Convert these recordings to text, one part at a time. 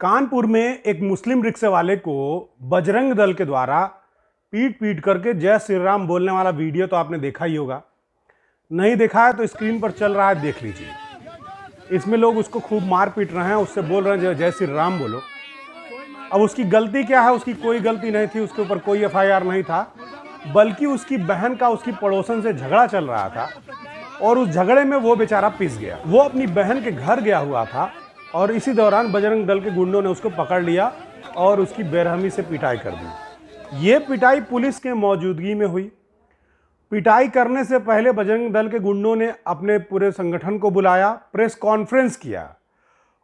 कानपुर में एक मुस्लिम रिक्शे वाले को बजरंग दल के द्वारा पीट पीट करके जय श्री राम बोलने वाला वीडियो तो आपने देखा ही होगा। नहीं देखा है तो स्क्रीन पर चल रहा है, देख लीजिए। इसमें लोग उसको खूब मार पीट रहे हैं, उससे बोल रहे हैं जय श्री राम बोलो। अब उसकी गलती क्या है? उसकी कोई गलती नहीं थी, उसके ऊपर कोई एफआईआर नहीं था, बल्कि उसकी बहन का उसकी पड़ोसन से झगड़ा चल रहा था और उस झगड़े में वो बेचारा पिस गया। वो अपनी बहन के घर गया हुआ था और इसी दौरान बजरंग दल के गुंडों ने उसको पकड़ लिया और उसकी बेरहमी से पिटाई कर दी। ये पिटाई पुलिस के मौजूदगी में हुई। पिटाई करने से पहले बजरंग दल के गुंडों ने अपने पूरे संगठन को बुलाया, प्रेस कॉन्फ्रेंस किया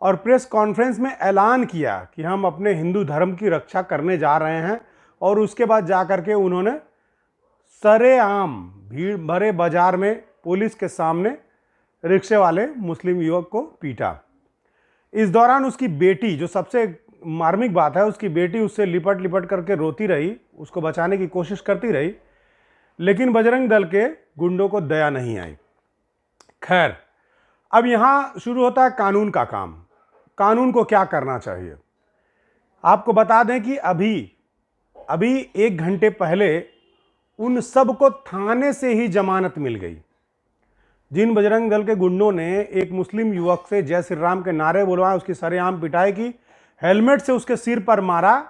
और प्रेस कॉन्फ्रेंस में ऐलान किया कि हम अपने हिंदू धर्म की रक्षा करने जा रहे हैं। और उसके बाद जाकर के उन्होंने सरेआम भीड़ भरे बाजार में पुलिस के सामने रिक्शे वाले मुस्लिम युवक को पीटा। इस दौरान उसकी बेटी, जो सबसे मार्मिक बात है, उसकी बेटी उससे लिपट लिपट करके रोती रही, उसको बचाने की कोशिश करती रही, लेकिन बजरंग दल के गुंडों को दया नहीं आई। खैर, अब यहाँ शुरू होता है कानून का काम। कानून को क्या करना चाहिए? आपको बता दें कि अभी 1 घंटे पहले उन सब को थाने से ही जमानत मिल गई। जिन बजरंग दल के गुंडों ने एक मुस्लिम युवक से जय श्री राम के नारे बुलवाए, उसकी सरेआम पिटाई की, हेलमेट से उसके सिर पर मारा,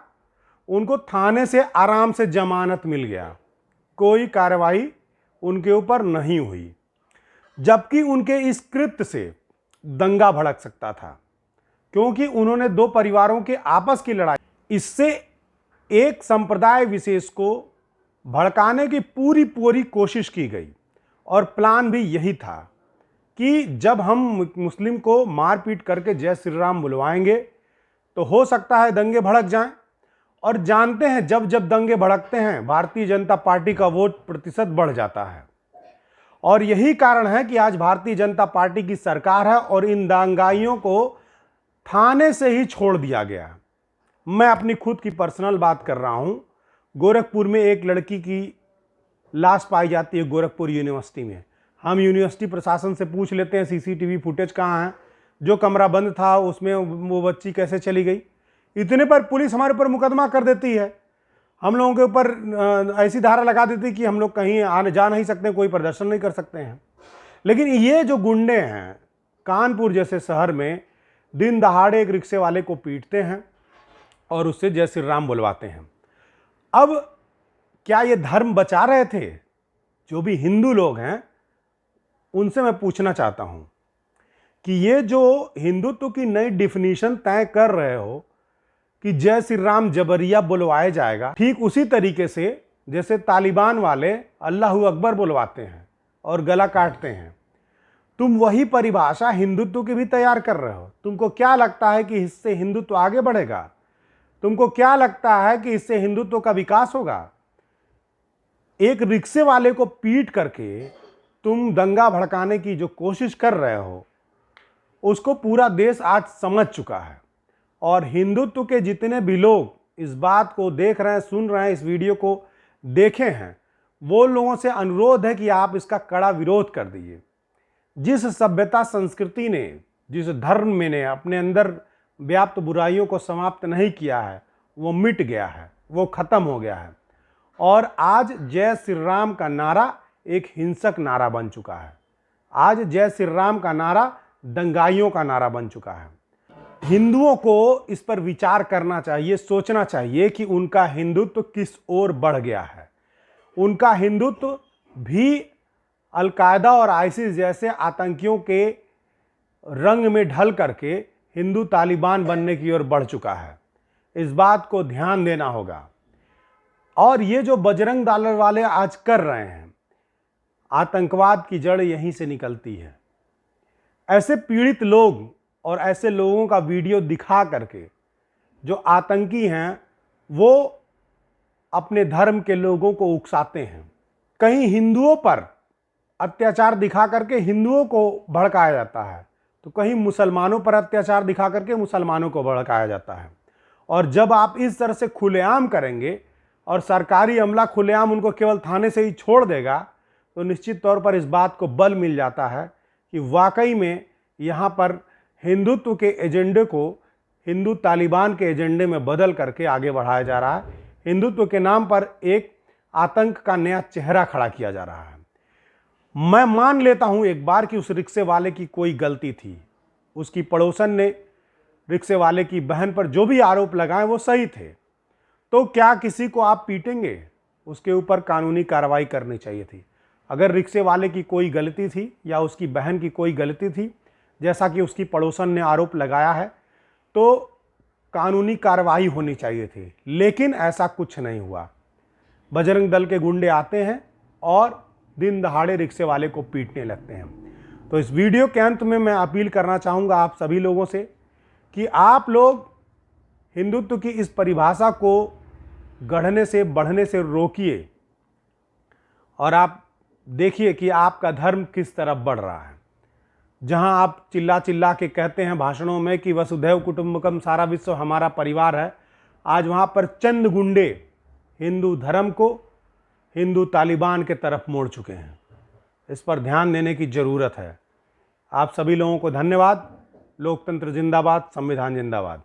उनको थाने से आराम से जमानत मिल गया। कोई कार्रवाई उनके ऊपर नहीं हुई, जबकि उनके इस कृत्य से दंगा भड़क सकता था, क्योंकि उन्होंने 2 परिवारों के आपस की लड़ाई, इससे एक संप्रदाय विशेष को भड़काने की पूरी कोशिश की गई। और प्लान भी यही था कि जब हम मुस्लिम को मारपीट करके जय श्री राम बुलवाएंगे तो हो सकता है दंगे भड़क जाएं। और जानते हैं, जब जब दंगे भड़कते हैं भारतीय जनता पार्टी का वोट प्रतिशत बढ़ जाता है। और यही कारण है कि आज भारतीय जनता पार्टी की सरकार है और इन दंगाइयों को थाने से ही छोड़ दिया गया। मैं अपनी खुद की पर्सनल बात कर रहा हूं। गोरखपुर में एक लड़की की लाश पाई जाती है, गोरखपुर यूनिवर्सिटी में। हम यूनिवर्सिटी प्रशासन से पूछ लेते हैं सीसीटीवी फुटेज कहाँ है, जो कमरा बंद था उसमें वो बच्ची कैसे चली गई। इतने पर पुलिस हमारे ऊपर मुकदमा कर देती है, हम लोगों के ऊपर ऐसी धारा लगा देती है कि हम लोग कहीं आने जा नहीं सकते, कोई प्रदर्शन नहीं कर सकते हैं। लेकिन ये जो गुंडे हैं, कानपुर जैसे शहर में दिन दहाड़े एक रिक्शे वाले को पीटते हैं और उससे जय श्री राम बुलवाते हैं। अब क्या ये धर्म बचा रहे थे? जो भी हिंदू लोग हैं उनसे मैं पूछना चाहता हूं कि ये जो हिंदुत्व की नई डिफिनीशन तय कर रहे हो कि जय श्री राम जबरिया बुलवाया जाएगा, ठीक उसी तरीके से जैसे तालिबान वाले अल्लाहू अकबर बुलवाते हैं और गला काटते हैं, तुम वही परिभाषा हिंदुत्व की भी तैयार कर रहे हो। तुमको क्या लगता है कि इससे हिंदुत्व आगे बढ़ेगा? तुमको क्या लगता है कि इससे हिंदुत्व का विकास होगा? एक रिक्शे वाले को पीट करके तुम दंगा भड़काने की जो कोशिश कर रहे हो, उसको पूरा देश आज समझ चुका है। और हिंदुत्व के जितने भी लोग इस बात को देख रहे हैं, सुन रहे हैं, इस वीडियो को देखे हैं, वो लोगों से अनुरोध है कि आप इसका कड़ा विरोध कर दीजिए। जिस सभ्यता संस्कृति ने, जिस धर्म में ने अपने अंदर व्याप्त बुराइयों को समाप्त नहीं किया है, वो मिट गया है, वो खत्म हो गया है। और आज जय श्री राम का नारा एक हिंसक नारा बन चुका है। आज जय श्री राम का नारा दंगाइयों का नारा बन चुका है। हिंदुओं को इस पर विचार करना चाहिए, सोचना चाहिए कि उनका हिंदुत्व किस ओर बढ़ गया है। उनका हिंदुत्व भी अलकायदा और आईसिस जैसे आतंकियों के रंग में ढल करके हिंदू तालिबान बनने की ओर बढ़ चुका है। इस बात को ध्यान देना होगा। और ये जो बजरंग दल वाले आज कर रहे हैं, आतंकवाद की जड़ यहीं से निकलती है। ऐसे पीड़ित लोग और ऐसे लोगों का वीडियो दिखा करके जो आतंकी हैं, वो अपने धर्म के लोगों को उकसाते हैं। कहीं हिंदुओं पर अत्याचार दिखा करके हिंदुओं को भड़काया जाता है, तो कहीं मुसलमानों पर अत्याचार दिखा करके मुसलमानों को भड़काया जाता है। और जब आप इस तरह से खुलेआम करेंगे और सरकारी अमला खुलेआम उनको केवल थाने से ही छोड़ देगा, तो निश्चित तौर पर इस बात को बल मिल जाता है कि वाकई में यहाँ पर हिंदुत्व के एजेंडे को हिंदू तालिबान के एजेंडे में बदल करके आगे बढ़ाया जा रहा है। हिंदुत्व के नाम पर एक आतंक का नया चेहरा खड़ा किया जा रहा है। मैं मान लेता हूं एक बार कि उस रिक्शे वाले की कोई गलती थी, उसकी पड़ोसन ने रिक्शे वाले की बहन पर जो भी आरोप लगाए वो सही थे, तो क्या किसी को आप पीटेंगे? उसके ऊपर कानूनी कार्रवाई करनी चाहिए थी। अगर रिक्शे वाले की कोई गलती थी या उसकी बहन की कोई गलती थी, जैसा कि उसकी पड़ोसन ने आरोप लगाया है, तो कानूनी कार्रवाई होनी चाहिए थी, लेकिन ऐसा कुछ नहीं हुआ। बजरंग दल के गुंडे आते हैं और दिन दहाड़े रिक्शे वाले को पीटने लगते हैं। तो इस वीडियो के अंत में मैं अपील करना चाहूँगा आप सभी लोगों से कि आप लोग हिंदुत्व की इस परिभाषा को गढ़ने से बढ़ने से रोकिए और आप देखिए कि आपका धर्म किस तरफ बढ़ रहा है। जहां आप चिल्ला चिल्ला के कहते हैं भाषणों में कि वसुधैव कुटुंबकम, सारा विश्व हमारा परिवार है, आज वहां पर चंद गुंडे हिंदू धर्म को हिंदू तालिबान के तरफ मोड़ चुके हैं। इस पर ध्यान देने की जरूरत है। आप सभी लोगों को धन्यवाद। लोकतंत्र जिंदाबाद, संविधान जिंदाबाद।